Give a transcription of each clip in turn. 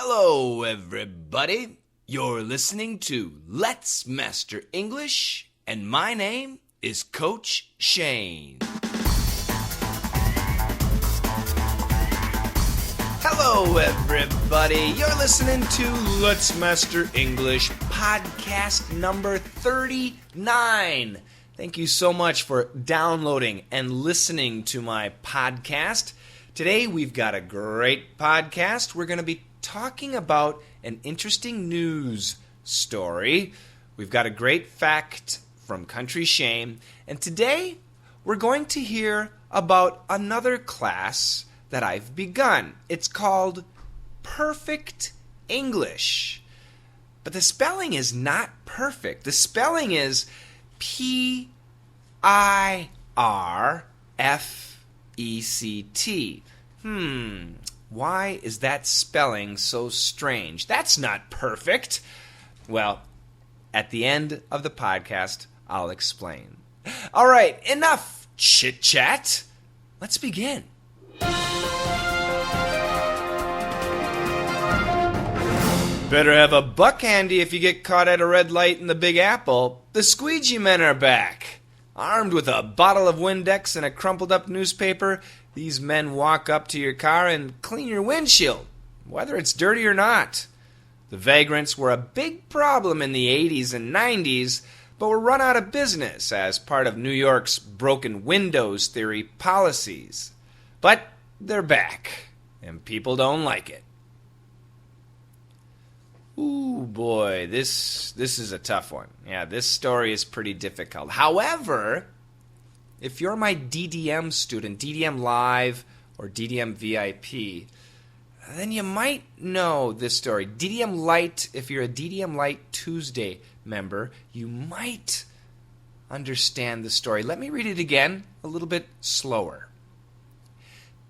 Hello, everybody. You're listening to Let's Master English, and my name is Coach Shane. Hello, everybody. You're listening to Let's Master English podcast number 39. Thank you so much for downloading and listening to my podcast. Today, we've got a great podcast. We're going to be talking about an interesting news story. We've got a great fact from Country Shame. And today, we're going to hear about another class that I've begun. It's called Perfect English. But the spelling is not perfect. The spelling is P-I-R-F-E-C-T. Why is that spelling so strange? That's not perfect. Well, at the end of the podcast, I'll explain. All right, enough chit-chat. Let's begin. Better have a buck handy if you get caught at a red light in the Big Apple. The squeegee men are back. Armed with a bottle of Windex and a crumpled up newspaper, these men walk up to your car and clean your windshield, whether it's dirty or not. The vagrants were a big problem in the 80s and 90s, but were run out of business as part of New York's broken windows theory policies. But they're back, and people don't like it. Ooh, boy, this is a tough one. Yeah, this story is pretty difficult. However, if you're my DDM student, DDM Live or DDM VIP, then you might know this story. DDM Lite, if you're a DDM Lite Tuesday member, you might understand the story. Let me read it again, a little bit slower.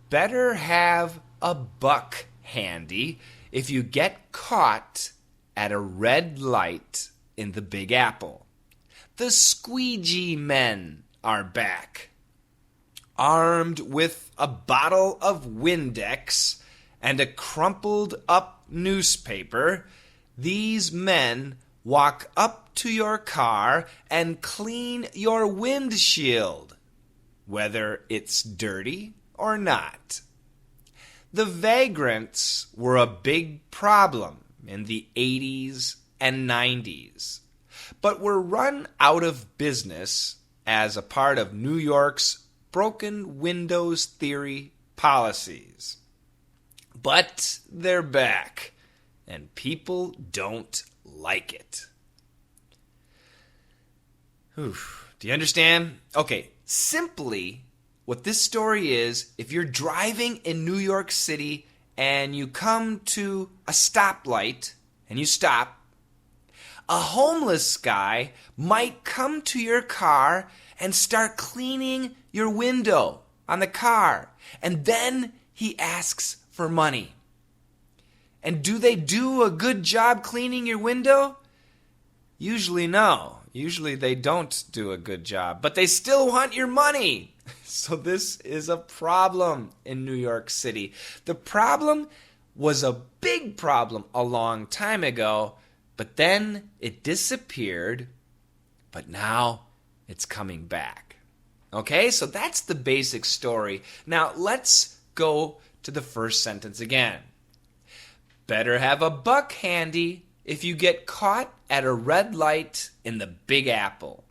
Better have a buck handy if you get caught at a red light in the Big Apple. The squeegee men are back. Armed with a bottle of Windex and a crumpled up newspaper, these men walk up to your car and clean your windshield, whether it's dirty or not. The vagrants were a big problem in the 80s and 90s, but were run out of business as a part of New York's broken windows theory policies. But they're back, and people don't like it. Do you understand? Okay, simply what this story is, if you're driving in New York City and you come to a stoplight and you stop, a homeless guy might come to your car and start cleaning your window on the car. And then he asks for money. And do they do a good job cleaning your window? Usually no. Usually they don't do a good job. But they still want your money. So this is a problem in New York City. The problem was a big problem a long time ago, but then it disappeared, but now it's coming back. Okay, so that's the basic story. Now let's go to the first sentence again. Better have a buck handy if you get caught at a red light in the Big Apple.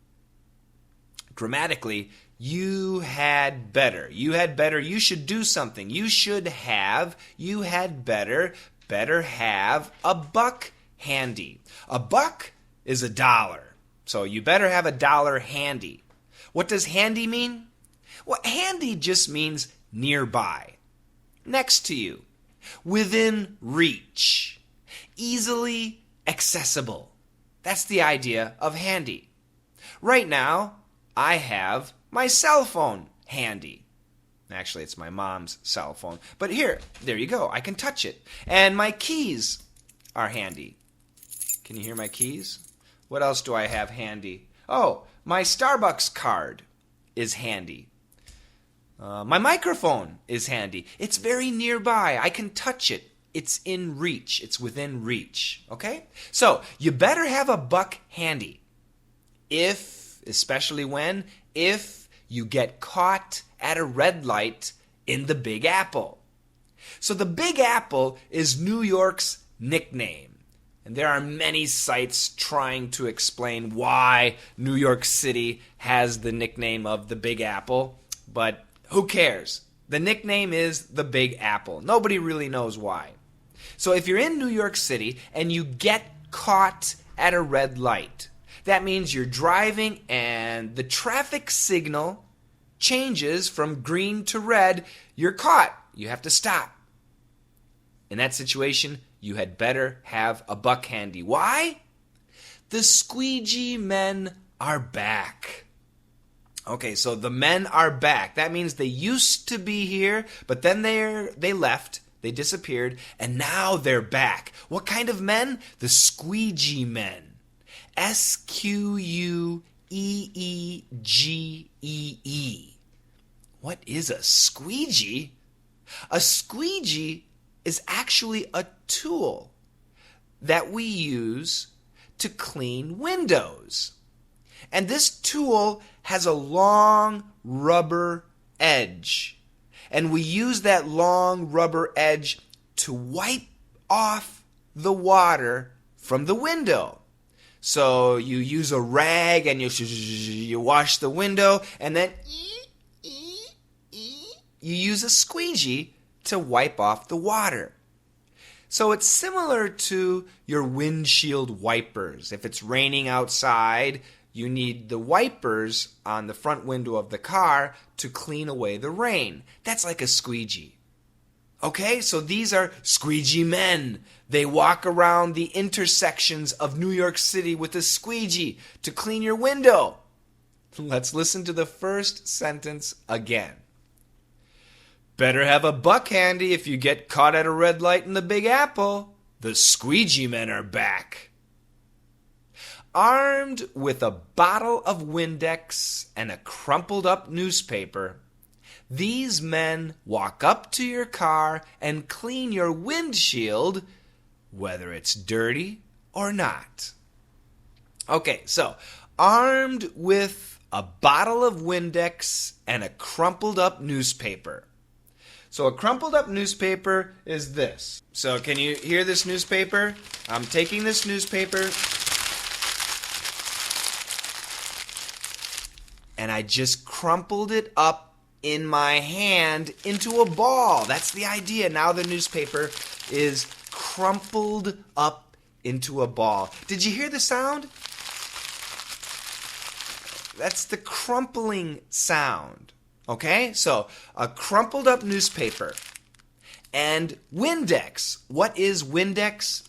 Grammatically, you had better. You had better. You should do something. You should have. You had better. Better have a buck handy. A buck is $1. So you better have $1 handy. What does handy mean? Well, handy just means nearby. Next to you. Within reach. Easily accessible. That's the idea of handy. Right now, I have my cell phone handy. Actually, it's my mom's cell phone. But here, there you go. I can touch it. And my keys are handy. Can you hear my keys? What else do I have handy? Oh, my Starbucks card is handy. My microphone is handy. It's very nearby. I can touch it. it's in reach. It's within reach. Okay? So you better have a buck handy. Especially if you get caught at a red light in the Big Apple. So the Big Apple is New York's nickname. And there are many sites trying to explain why New York City has the nickname of the Big Apple. But who cares? The nickname is the Big Apple. Nobody really knows why. So if you're in New York City and you get caught at a red light, that means you're driving and the traffic signal changes from green to red. You're caught. You have to stop. In that situation, you had better have a buck handy. Why? The squeegee men are back. Okay, so the men are back. That means they used to be here, but then they left, they disappeared, and now they're back. What kind of men? The squeegee men. Squeegee. What is a squeegee? A squeegee is actually a tool that we use to clean windows. And this tool has a long rubber edge. And we use that long rubber edge to wipe off the water from the window. So you use a rag and you wash the window, and then you use a squeegee to wipe off the water. So it's similar to your windshield wipers. If it's raining outside, you need the wipers on the front window of the car to clean away the rain. That's like a squeegee. Okay, so these are squeegee men. They walk around the intersections of New York City with a squeegee to clean your window. Let's listen to the first sentence again. Better have a buck handy if you get caught at a red light in the Big Apple. The squeegee men are back. Armed with a bottle of Windex and a crumpled up newspaper, these men walk up to your car and clean your windshield, whether it's dirty or not. Okay, so armed with a bottle of Windex and a crumpled up newspaper. So a crumpled up newspaper is this. So can you hear this newspaper? I'm taking this newspaper and I just crumpled it up in my hand into a ball. That's the idea. Now the newspaper is crumpled up into a ball. Did you hear the sound? That's the crumpling sound. Okay? So a crumpled up newspaper. And Windex. What is Windex?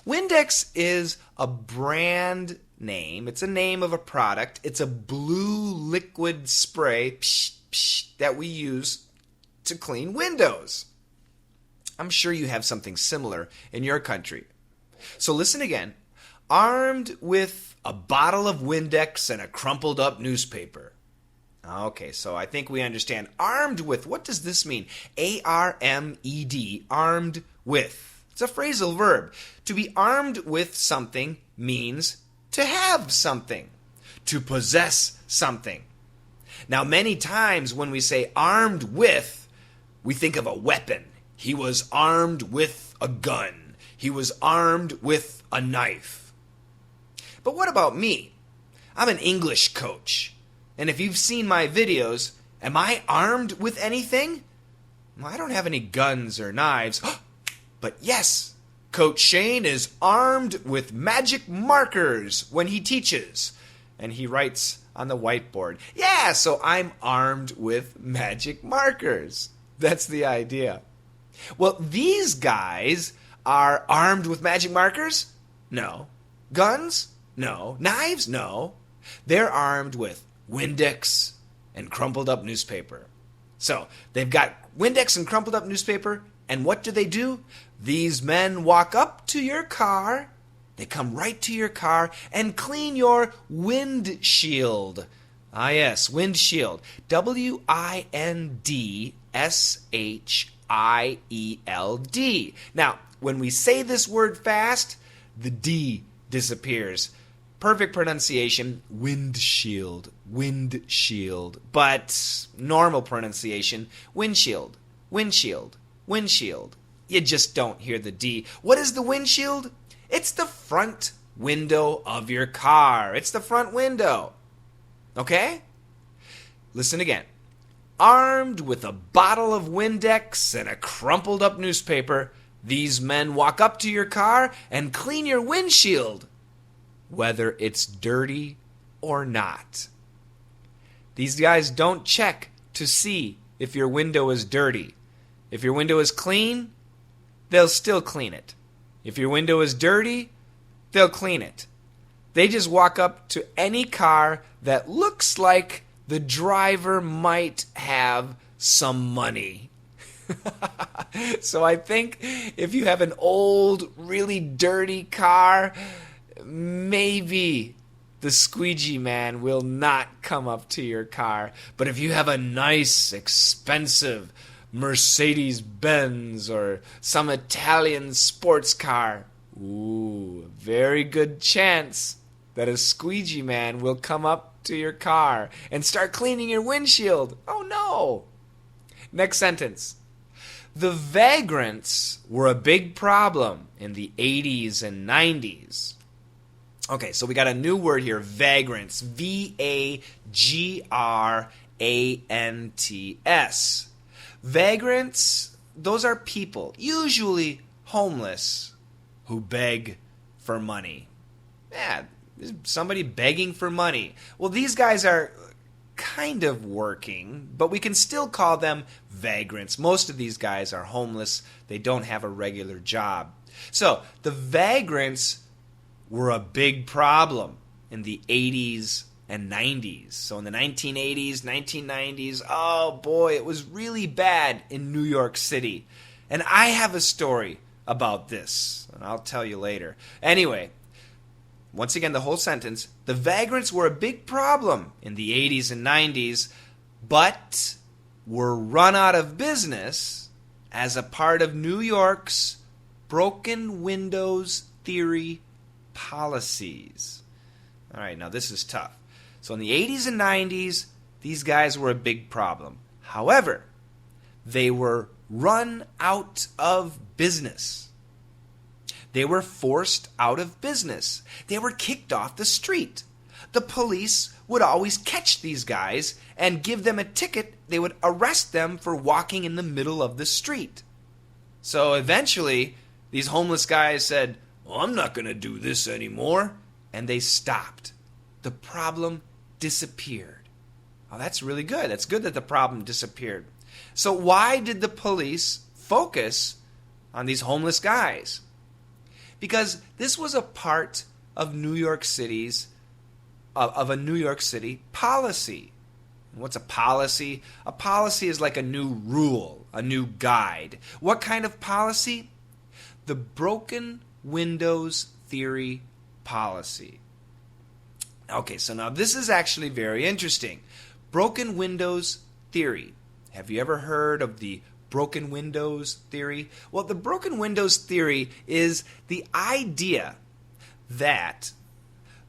Windex is a brand name. It's a name of a product. It's a blue liquid spray that we use to clean windows. I'm sure you have something similar in your country. So listen again. Armed with a bottle of Windex and a crumpled up newspaper. Okay, so I think we understand. Armed with, what does this mean? A-R-M-E-D, armed with. It's a phrasal verb. To be armed with something means to have something, to possess something. Now, many times when we say armed with, we think of a weapon. He was armed with a gun. He was armed with a knife. But what about me? I'm an English coach. And if you've seen my videos, am I armed with anything? Well, I don't have any guns or knives. But yes, Coach Shane is armed with magic markers when he teaches. And he writes on the whiteboard. Yeah, so I'm armed with magic markers. That's the idea. Well, these guys are armed with magic markers? No. Guns? No. Knives? No. They're armed with Windex and crumpled up newspaper. So they've got Windex and crumpled up newspaper, and what do? These men walk up to your car, they come right to your car and clean your windshield. Ah yes, windshield. W-I-N-D-S-H-I-E-L-D. Now, when we say this word fast, the D disappears. Perfect pronunciation, windshield, windshield. But normal pronunciation, windshield, windshield, windshield. You just don't hear the D. What is the windshield? It's the front window of your car. It's the front window. Okay? Listen again. Armed with a bottle of Windex and a crumpled up newspaper, these men walk up to your car and clean your windshield, whether it's dirty or not. These guys don't check to see if your window is dirty. If your window is clean, they'll still clean it. If your window is dirty, they'll clean it. They just walk up to any car that looks like the driver might have some money. So I think if you have an old, really dirty car, maybe the squeegee man will not come up to your car. But if you have a nice, expensive Mercedes-Benz or some Italian sports car, very good chance that a squeegee man will come up to your car and start cleaning your windshield. Oh no! Next sentence. The vagrants were a big problem in the 80s and 90s. Okay, so we got a new word here, vagrants. V-A-G-R-A-N-T-S. Vagrants, those are people, usually homeless, who beg for money. Yeah, somebody begging for money. Well, these guys are kind of working, but we can still call them vagrants. Most of these guys are homeless. They don't have a regular job. So the vagrants were a big problem in the 80s and 90s. So in the 1980s, 1990s, oh boy, it was really bad in New York City. And I have a story about this, and I'll tell you later. Anyway, once again, the whole sentence. The vagrants were a big problem in the 80s and 90s, but were run out of business as a part of New York's broken windows theory policies. All right, now this is tough. So in the 80s and 90s, these guys were a big problem. However, they were run out of business. They were forced out of business. They were kicked off the street. The police would always catch these guys and give them a ticket. They would arrest them for walking in the middle of the street. So eventually, these homeless guys said, well, I'm not going to do this anymore. And they stopped. The problem disappeared. Oh, that's really good. That's good that the problem disappeared. So why did the police focus on these homeless guys? Because this was a part of New York City's of a New York City policy. And what's a policy? A policy is like a new rule, a new guide. What kind of policy? The broken windows theory policy. Okay, so now this is actually very interesting. Broken windows theory. Have you ever heard of the broken windows theory? Well, the broken windows theory is the idea that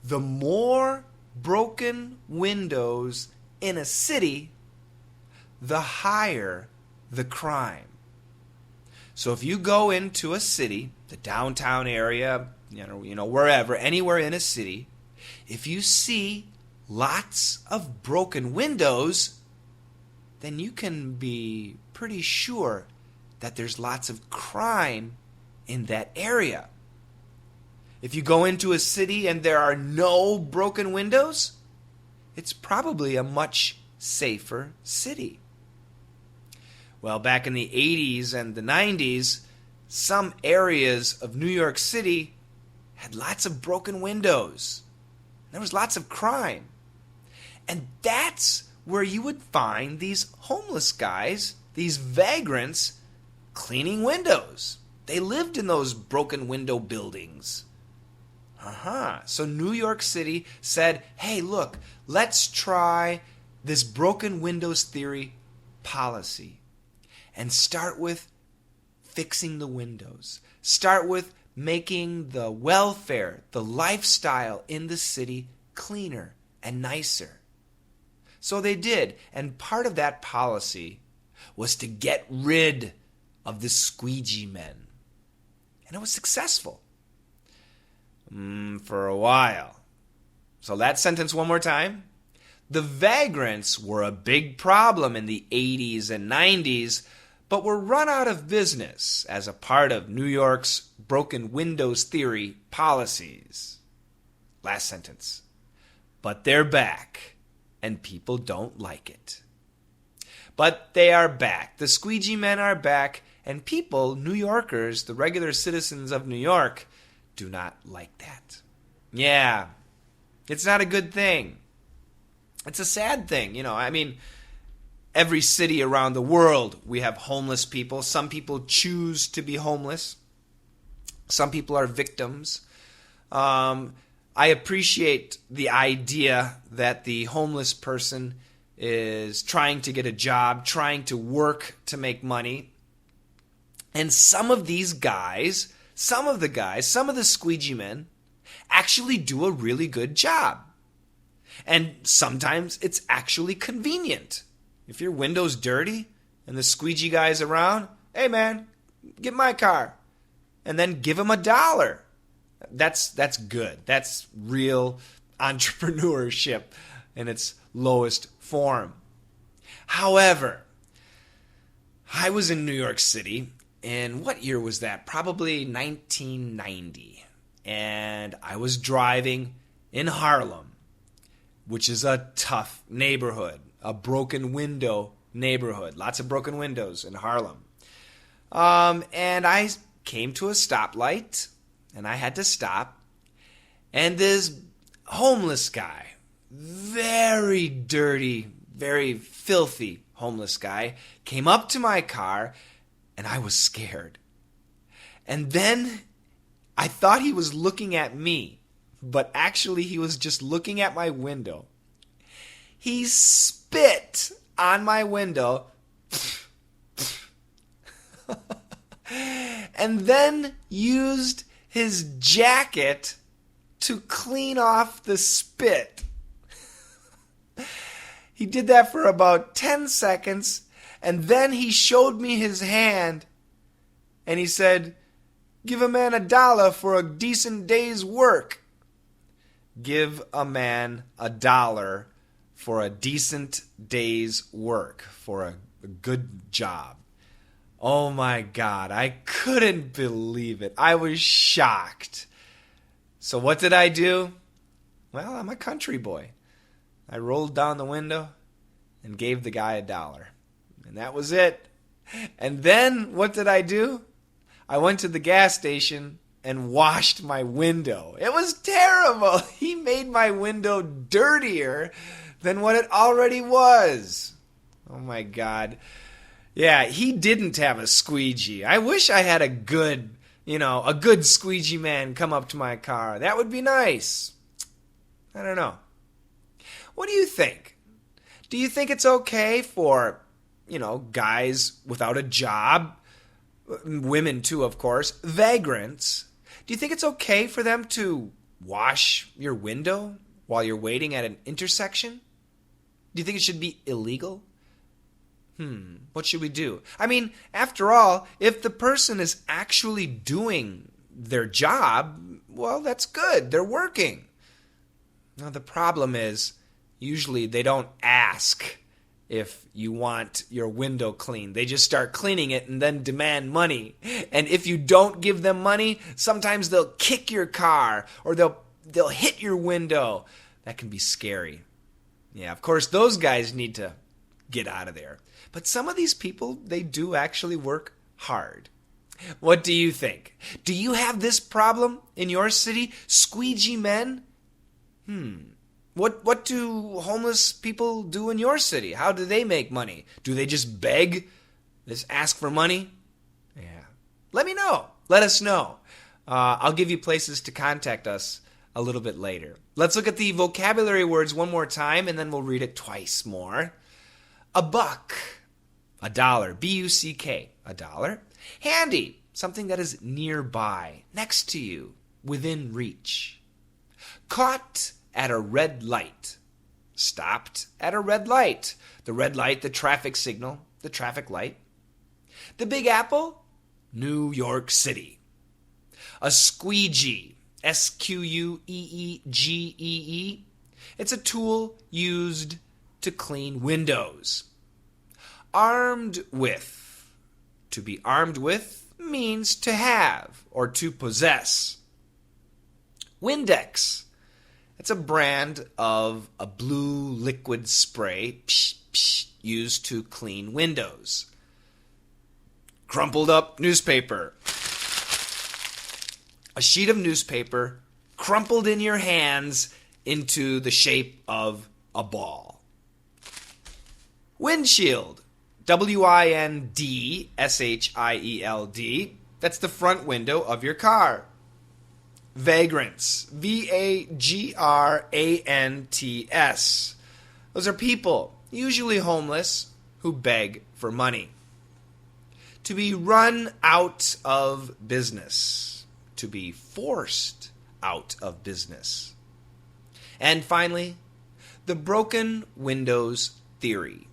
the more broken windows in a city, the higher the crime. So if you go into a city, the downtown area, wherever, anywhere in a city, if you see lots of broken windows, then you can be pretty sure that there's lots of crime in that area. If you go into a city and there are no broken windows, it's probably a much safer city. Well, back in the 80s and the 90s, some areas of New York City had lots of broken windows. There was lots of crime. And that's where you would find these homeless guys, these vagrants, cleaning windows. They lived in those broken window buildings. So New York City said, hey, look, let's try this broken windows theory policy and start with fixing the windows. start with making the welfare, the lifestyle in the city cleaner and nicer. So they did, and part of that policy was to get rid of the squeegee men. And it was successful. For a while. So that sentence one more time. The vagrants were a big problem in the 80s and 90s, but were run out of business as a part of New York's broken windows theory policies. Last sentence. But they're back, and people don't like it. But they are back. The squeegee men are back, and people, New Yorkers, the regular citizens of New York, do not like that. Yeah, it's not a good thing. It's a sad thing. Every city around the world, we have homeless people. Some people choose to be homeless. Some people are victims. I appreciate the idea that the homeless person is trying to get a job, trying to work to make money. And some of the squeegee men actually do a really good job. And sometimes it's actually convenient. If your window's dirty and the squeegee guy's around, hey man, get my car. And then give him $1. That's good. That's real entrepreneurship in its lowest form. However, I was in New York City, and what year was that? Probably 1990. And I was driving in Harlem, which is a tough neighborhood, a broken window neighborhood. Lots of broken windows in Harlem. And I came to a stoplight, and I had to stop. And this homeless guy, very dirty, very filthy homeless guy, came up to my car, and I was scared. And then I thought he was looking at me, but actually he was just looking at my window. He spit on my window and then used his jacket to clean off the spit. He did that for about 10 seconds, and then he showed me his hand, and he said, "Give a man $1 for a decent day's work." Give a man $1 for a decent day's work, for a good job. Oh my God, I couldn't believe it. I was shocked. So what did I do? Well, I'm a country boy. I rolled down the window and gave the guy $1. And that was it. And then what did I do? I went to the gas station and washed my window. It was terrible. He made my window dirtier than what it already was. Oh my God. Yeah, he didn't have a squeegee. I wish I had a good squeegee man come up to my car. That would be nice. I don't know. What do you think? Do you think it's okay for, guys without a job, women too, of course, vagrants? Do you think it's okay for them to wash your window while you're waiting at an intersection? Do you think it should be illegal? What should we do? I mean, after all, if the person is actually doing their job, well, that's good. They're working. Now, the problem is, usually they don't ask if you want your window cleaned. They just start cleaning it and then demand money. And if you don't give them money, sometimes they'll kick your car or they'll hit your window. That can be scary. Yeah, of course, those guys need to get out of there. But some of these people, they do actually work hard. What do you think? Do you have this problem in your city? Squeegee men? What do homeless people do in your city? How do they make money? Do they just beg? Just ask for money? Yeah. Let me know. Let us know. I'll give you places to contact us a little bit later. Let's look at the vocabulary words one more time, and then we'll read it twice more. A buck, $1, B-U-C-K, $1. Handy, something that is nearby, next to you, within reach. Caught at a red light. Stopped at a red light. The red light, the traffic signal, the traffic light. The Big Apple, New York City. A squeegee, S-Q-U-E-E-G-E-E. It's a tool used to clean windows. Armed with. To be armed with means to have or to possess. Windex. It's a brand of a blue liquid spray used to clean windows. Crumpled up newspaper. A sheet of newspaper crumpled in your hands into the shape of a ball. Windshield. W-I-N-D-S-H-I-E-L-D. That's the front window of your car. Vagrants. V-A-G-R-A-N-T-S. Those are people, usually homeless, who beg for money. To be run out of business. To be forced out of business. And finally, the broken windows theory.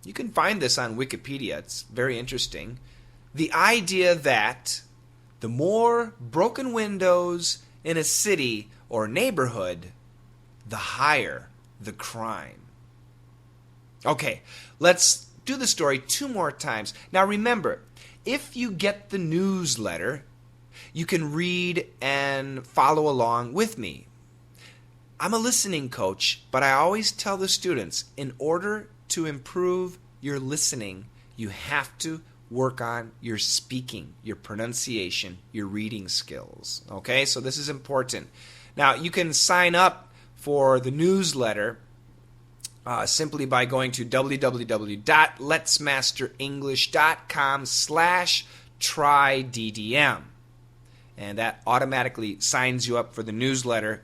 You can find this on Wikipedia. It's very interesting. The idea that the more broken windows in a city or neighborhood, the higher the crime. Okay, let's do the story 2 more times. Now remember, if you get the newsletter, you can read and follow along with me. I'm a listening coach, but I always tell the students, in order to improve your listening, you have to work on your speaking, your pronunciation, your reading skills. Okay, so this is important. Now, you can sign up for the newsletter simply by going to www.letsmasterenglish.com/tryddm. And that automatically signs you up for the newsletter.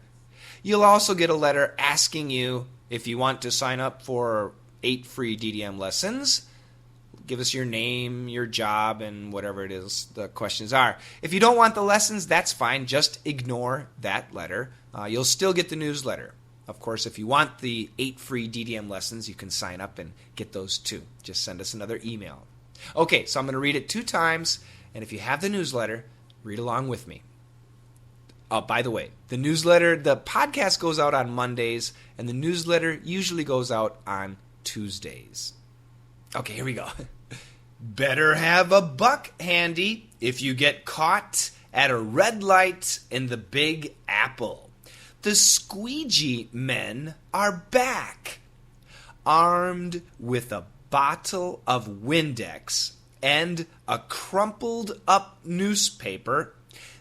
You'll also get a letter asking you if you want to sign up for 8 free DDM lessons. Give us your name, your job, and whatever it is the questions are. If you don't want the lessons, that's fine. Just ignore that letter. You'll still get the newsletter. Of course, if you want the 8 free DDM lessons, you can sign up and get those too. Just send us another email. Okay, so I'm going to read it 2 times, and if you have the newsletter, read along with me. By the way, the podcast goes out on Mondays, and the newsletter usually goes out on Tuesdays. Okay, here we go. Better have a buck handy if you get caught at a red light in the Big Apple. The squeegee men are back, armed with a bottle of Windex and a crumpled up newspaper.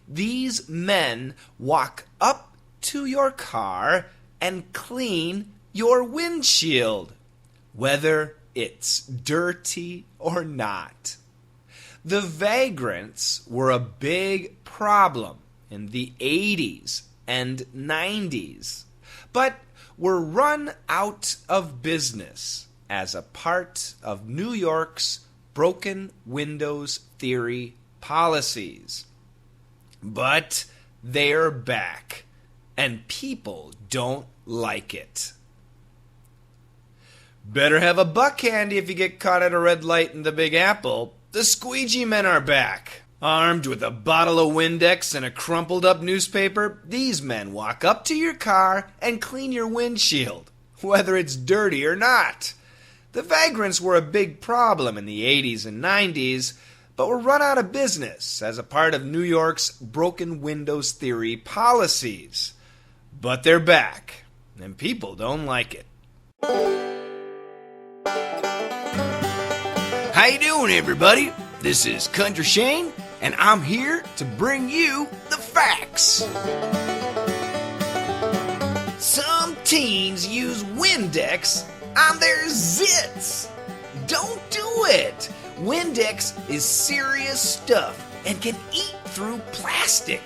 These men walk up to your car and clean your windshield, whether it's dirty or not. The vagrants were a big problem in the 80s and 90s, but were run out of business as a part of New York's broken windows theory policies. But they're back, and people don't like it. Better have a buck handy if you get caught at a red light in the Big Apple. The squeegee men are back. Armed with a bottle of Windex and a crumpled up newspaper, these men walk up to your car and clean your windshield, whether it's dirty or not. The vagrants were a big problem in the 80s and 90s, but were run out of business as a part of New York's broken windows theory policies. But they're back, and people don't like it. How you doing, everybody? This is Country Shane, and I'm here to bring you the facts. Some teens use Windex on their zits. Don't do it. Windex is serious stuff and can eat through plastic.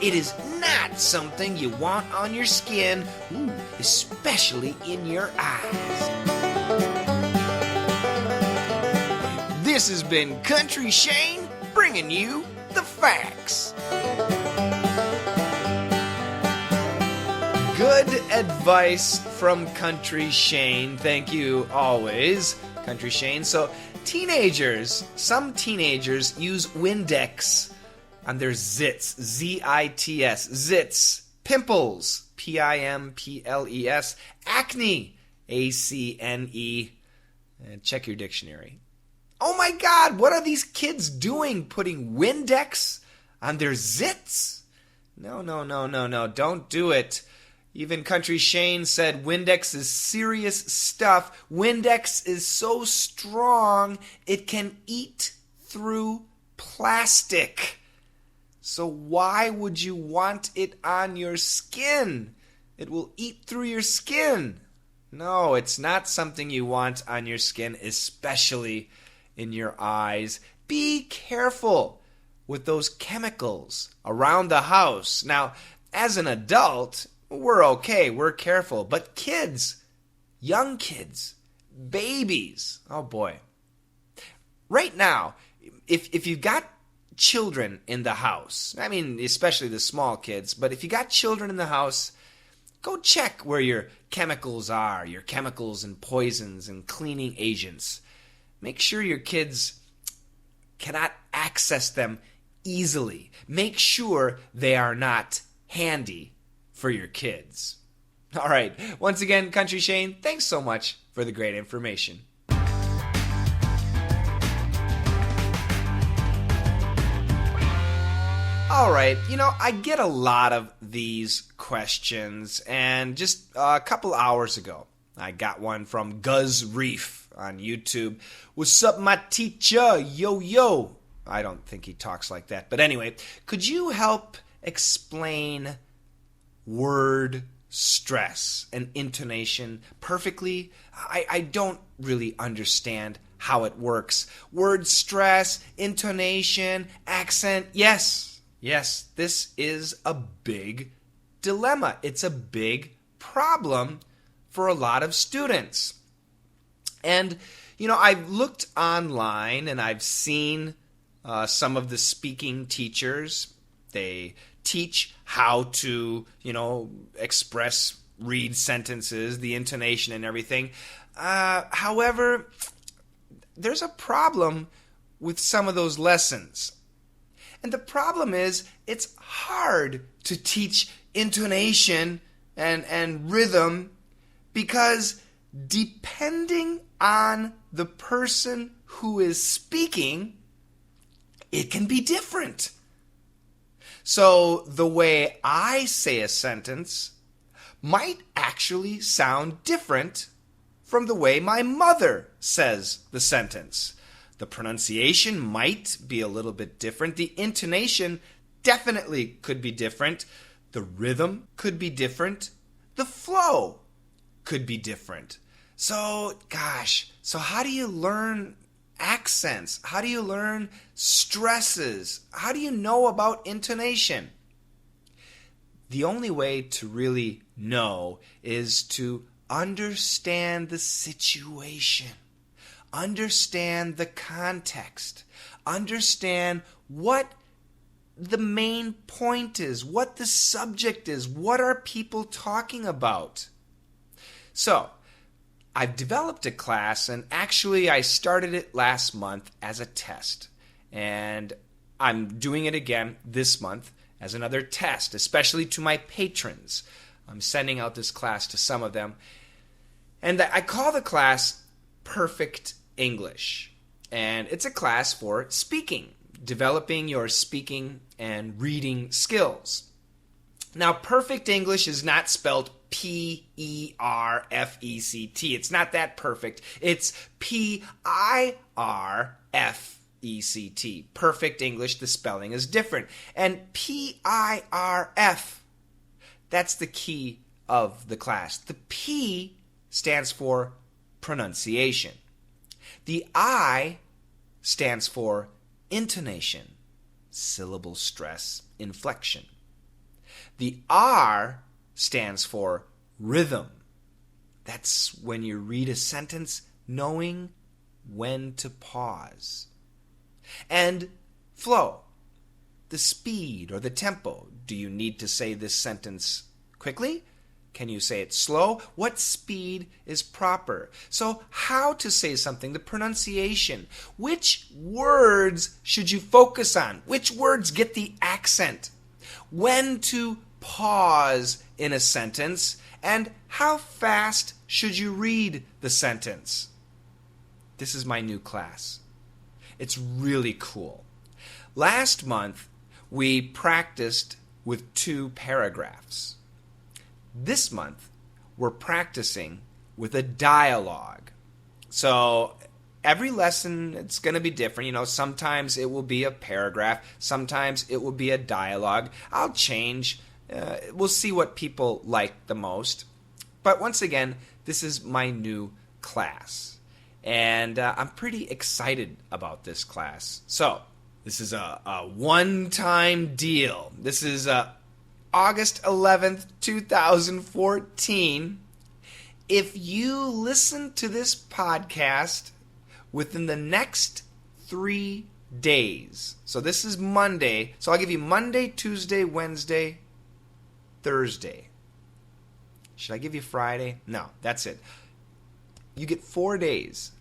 It is not something you want on your skin, especially in your eyes. This has been Country Shane, bringing bringing you the facts. Good advice from Country Shane. Thank you always, Country Shane. So some teenagers use Windex on their zits, Z-I-T-S, zits, pimples, P-I-M-P-L-E-S, acne, A-C-N-E. Check your dictionary. Oh my God, what are these kids doing, putting Windex on their zits? No, don't do it. Even Country Shane said Windex is serious stuff. Windex is so strong it can eat through plastic. So why would you want it on your skin? It will eat through your skin. No, it's not something you want on your skin, especially in your eyes. Be careful with those chemicals around the house. Now, as an adult, we're okay, we're careful. But kids, young kids, babies, oh boy. Right now, if you've got children in the house, I mean, especially the small kids, but if you got children in the house, go check where your chemicals are, your chemicals and poisons and cleaning agents. Make sure your kids cannot access them easily. Make sure they are not handy for your kids. All right. Once again, Country Shane, thanks so much for the great information. All right, I get a lot of these questions, and just a couple hours ago, I got one from Guz Reef on YouTube. What's up, my teacher? Yo. I don't think he talks like that, but anyway, could you help explain word stress and intonation perfectly? I don't really understand how it works. Word stress, intonation, accent, Yes, this is a big dilemma. It's a big problem for a lot of students. And, I've looked online and I've seen some of the speaking teachers. They teach how to, read sentences, the intonation and everything. However, there's a problem with some of those lessons. And the problem is, it's hard to teach intonation and rhythm because depending on the person who is speaking, it can be different. So the way I say a sentence might actually sound different from the way my mother says the sentence. The pronunciation might be a little bit different. The intonation definitely could be different. The rhythm could be different. The flow could be different. So how do you learn accents? How do you learn stresses? How do you know about intonation? The only way to really know is to understand the situation. Understand the context. Understand what the main point is, what the subject is, what are people talking about. So, I've developed a class, and actually I started it last month as a test. And I'm doing it again this month as another test, especially to my patrons. I'm sending out this class to some of them. And I call the class Perfect English. And it's a class for speaking, developing your speaking and reading skills. Now, perfect English is not spelled P-E-R-F-E-C-T. It's not that perfect. It's P-I-R-F-E-C-T. Perfect English, the spelling is different. And P-I-R-F, that's the key of the class. The P stands for pronunciation. The I stands for intonation, syllable stress, inflection. The R stands for rhythm. That's when you read a sentence knowing when to pause. And Flow. The speed or the tempo. Do you need to say this sentence quickly? Can you say it slow? What speed is proper? So how to say something, the pronunciation. Which words should you focus on? Which words get the accent? When to pause in a sentence, and how fast should you read the sentence? This is my new class. It's really cool. Last month, we practiced with 2 paragraphs. This month, we're practicing with a dialogue. So every lesson, it's going to be different. Sometimes it will be a paragraph. Sometimes it will be a dialogue. I'll change. We'll see what people like the most. But once again, this is my new class. And I'm pretty excited about this class. So this is a one-time deal. This is August 11th, 2014. If you listen to this podcast within the next 3 days, so this is Monday, so I'll give you Monday, Tuesday, Wednesday, Thursday. Should I give you Friday? No, that's it. You get 4 days.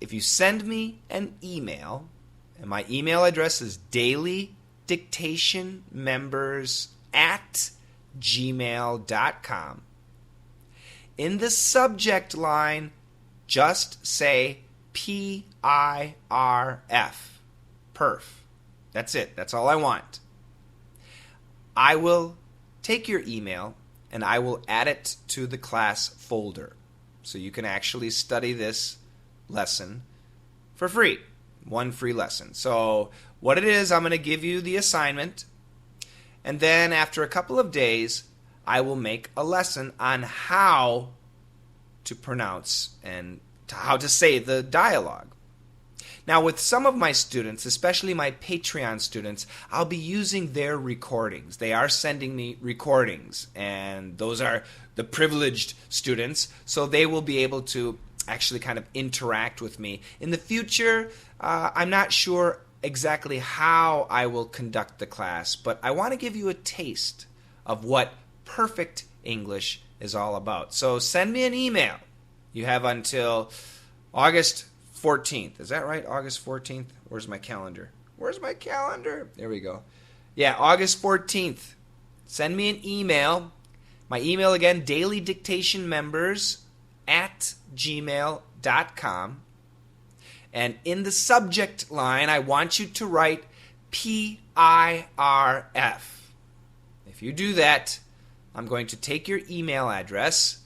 If you send me an email, and my email address is dailydictationmembers@gmail.com. In the subject line, just say PIRF. Perf. That's it. That's all I want. I will take your email and I will add it to the class folder. So you can actually study this lesson for free. 1 free lesson. So what it is, I'm going to give you the assignment. And then after a couple of days, I will make a lesson on how to pronounce and how to say the dialogue. Now, with some of my students, especially my Patreon students, I'll be using their recordings. They are sending me recordings, and those are the privileged students, so they will be able to actually kind of interact with me. In the future, I'm not sure exactly how I will conduct the class, but I want to give you a taste of what perfect English is all about. So send me an email. You have until August 14th. Is that right? August 14th? Where's my calendar? Where's my calendar? There we go. Yeah, August 14th. Send me an email. My email again, dailydictationmembers@gmail.com. And in the subject line, I want you to write PIRF. If you do that, I'm going to take your email address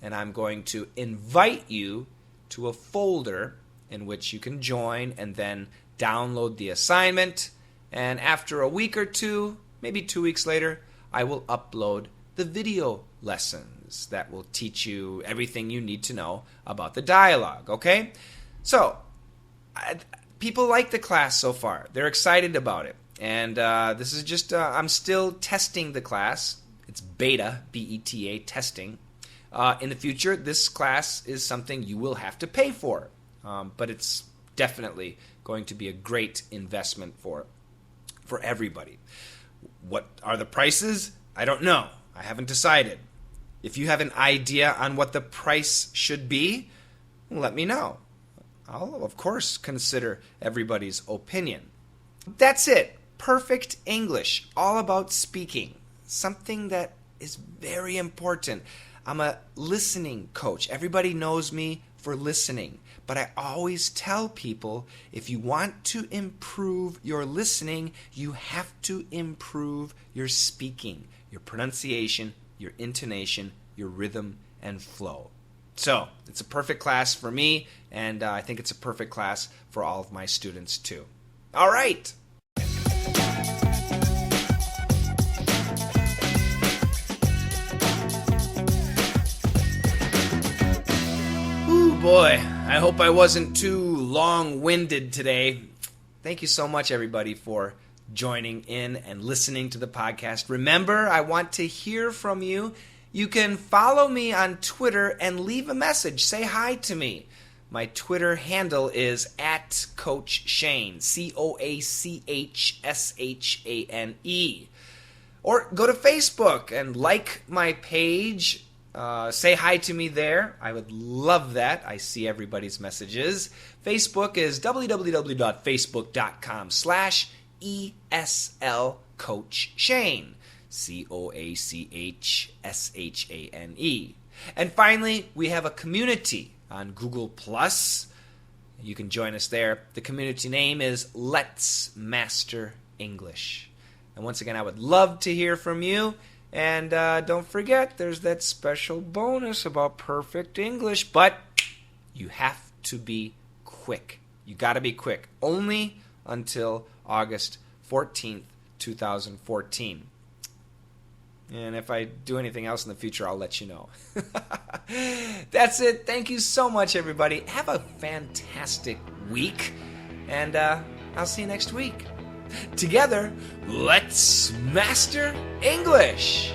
and I'm going to invite you to a folder in which you can join and then download the assignment. And after a week or two, maybe 2 weeks later, I will upload the video lessons that will teach you everything you need to know about the dialogue, okay? So, people like the class so far. They're excited about it. And this is just, I'm still testing the class. It's beta, B-E-T-A, testing. In the future, this class is something you will have to pay for. But it's definitely going to be a great investment for everybody. What are the prices? I don't know. I haven't decided. If you have an idea on what the price should be, let me know. I'll, of course, consider everybody's opinion. That's it. Perfect English. All about speaking. Something that is very important. I'm a listening coach. Everybody knows me for listening. But I always tell people, if you want to improve your listening, you have to improve your speaking, your pronunciation, your intonation, your rhythm, and flow. So, it's a perfect class for me, and I think it's a perfect class for all of my students too. All right. Ooh, boy. I hope I wasn't too long-winded today. Thank you so much, everybody, for joining in and listening to the podcast. Remember, I want to hear from you. You can follow me on Twitter and leave a message. Say hi to me. My Twitter handle is @CoachShane, CoachShane. Or go to Facebook and like my page. Say hi to me there. I would love that. I see everybody's messages. Facebook is www.facebook.com/ESL Coach Shane. CoachShane. And finally, we have a community on Google+. You can join us there. The community name is Let's Master English. And once again, I would love to hear from you. And don't forget, there's that special bonus about perfect English. But you have to be quick. You got to be quick. Only until August 14th, 2014. And if I do anything else in the future, I'll let you know. That's it. Thank you so much, everybody. Have a fantastic week. And I'll see you next week. Together, let's master English.